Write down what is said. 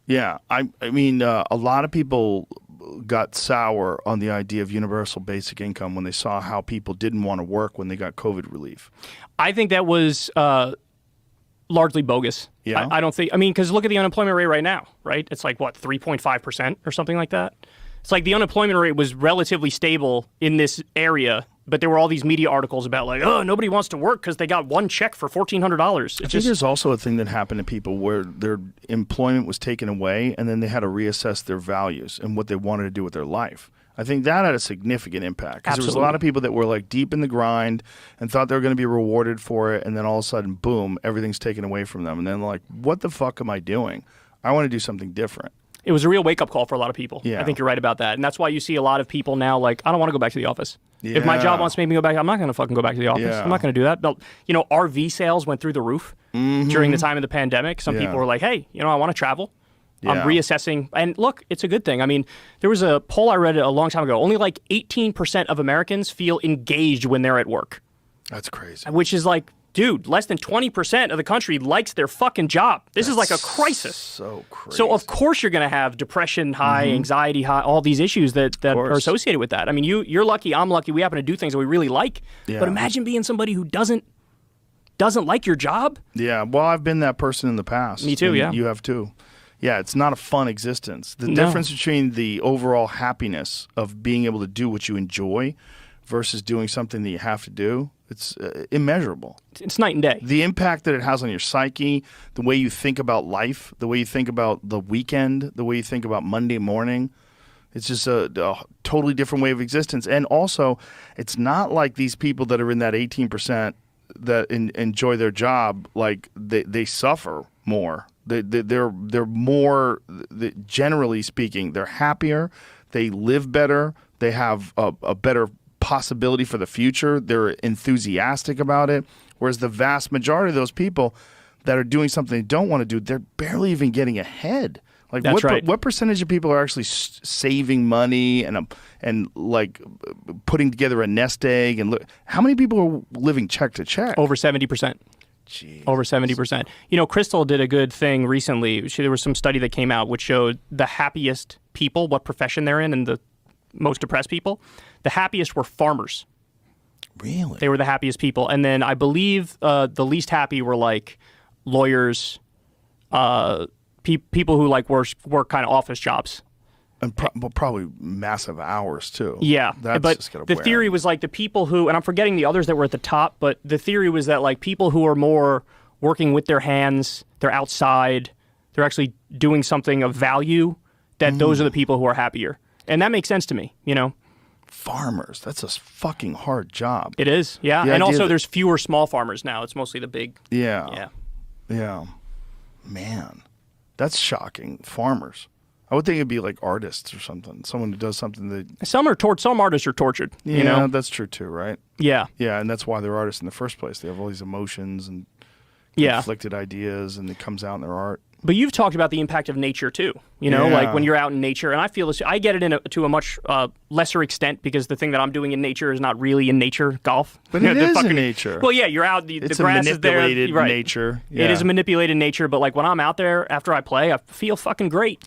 Yeah, I mean, a lot of people got sour on the idea of universal basic income when they saw how people didn't want to work when they got COVID relief. I think that was largely bogus. Yeah. I don't think, I mean, because look at the unemployment rate right now, right? It's like, what, 3.5% or something like that? It's like the unemployment rate was relatively stable in this area, but there were all these media articles about like, oh, nobody wants to work because they got one check for $1,400. I think there's also a thing that happened to people where their employment was taken away and then they had to reassess their values and what they wanted to do with their life. I think that had a significant impact because there was a lot of people that were like deep in the grind and thought they were going to be rewarded for it, and then all of a sudden, boom, everything's taken away from them. And then like, what the fuck am I doing? I want to do something different. It was a real wake-up call for a lot of people. Yeah. I think you're right about that. And that's why you see a lot of people now like, I don't want to go back to the office. Yeah. If my job wants to make me go back, I'm not going to fucking go back to the office. Yeah. I'm not going to do that. But, you know, RV sales went through the roof during the time of the pandemic. Some people were like, hey, you know, I want to travel. I'm reassessing. And look, it's a good thing. I mean, there was a poll I read a long time ago. Only like 18% of Americans feel engaged when they're at work. That's crazy. Which is like, dude, less than 20% of the country likes their fucking job. This is like a crisis. So crazy. So of course you're going to have depression high, anxiety high, all these issues that are associated with that. I mean, you're lucky, I'm lucky. We happen to do things that we really like. Yeah. But imagine being somebody who doesn't like your job. Yeah, well, I've been that person in the past. Me too, yeah. You have too. Yeah, it's not a fun existence. The difference between the overall happiness of being able to do what you enjoy versus doing something that you have to do, it's immeasurable. It's night and day. The impact that it has on your psyche, the way you think about life, the way you think about the weekend, the way you think about Monday morning, it's just a totally different way of existence. And also, it's not like these people that are in that 18% that enjoy their job, like they suffer more. They're more, generally speaking, they're happier, they live better, they have a better possibility for the future, they're enthusiastic about it, whereas the vast majority of those people that are doing something they don't want to do, they're barely even getting ahead. Like, that's right. What percentage of people are actually saving money and like putting together a nest egg? And how many people are living check to check? Over 70%. Jeez. Over 70%. You know, Crystal did a good thing recently. There was some study that came out which showed the happiest people, what profession they're in, and the most depressed people. The happiest were farmers. Really? They were the happiest people. And then I believe the least happy were like lawyers, people who like work kind of office jobs. And probably massive hours too. Yeah, that's but just gonna the wear theory out. was like the people who, and I'm forgetting the others that were at the top, but the theory was that like people who are more working with their hands, they're outside, they're actually doing something of value, that those are the people who are happier. And that makes sense to me, you know? Farmers, that's a fucking hard job. It is, yeah. The And idea also that- there's fewer small farmers now. It's mostly the big. Yeah. Man, that's shocking. Farmers. I would think it'd be like artists or something. Someone who does something that... Some artists are tortured, Yeah, you know? that's true too, right? Yeah. Yeah, and that's why they're artists in the first place. They have all these emotions and conflicted ideas, and it comes out in their art. But you've talked about the impact of nature too, you know, like when you're out in nature, and I feel this, I get it to a much lesser extent because the thing that I'm doing in nature is not really in nature, golf. But it is in nature. Well, yeah, you're out, the It's grass a is there. manipulated Right. nature. Yeah. It is a manipulated nature, but like when I'm out there after I play, I feel fucking great.